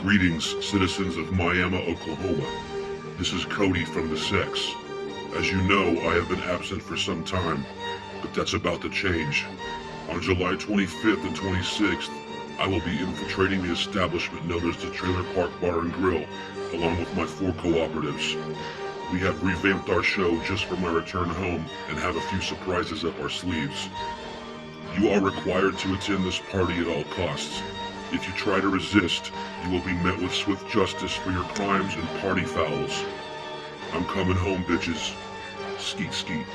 Greetings, citizens of Miami, Oklahoma. This is Cody from the Sex. As you know, I have been absent for some time, but that's about to change. On July 25th and 26th, I will be infiltrating the establishment known as the Trailer Park Bar and Grill, along with my 4 cooperatives. We have revamped our show just for my return home and have a few surprises up our sleeves. You are required to attend this party at all costs. If you try to resist, you will be met with swift justice for your crimes and party fouls. I'm coming home, bitches. Skeet skeet.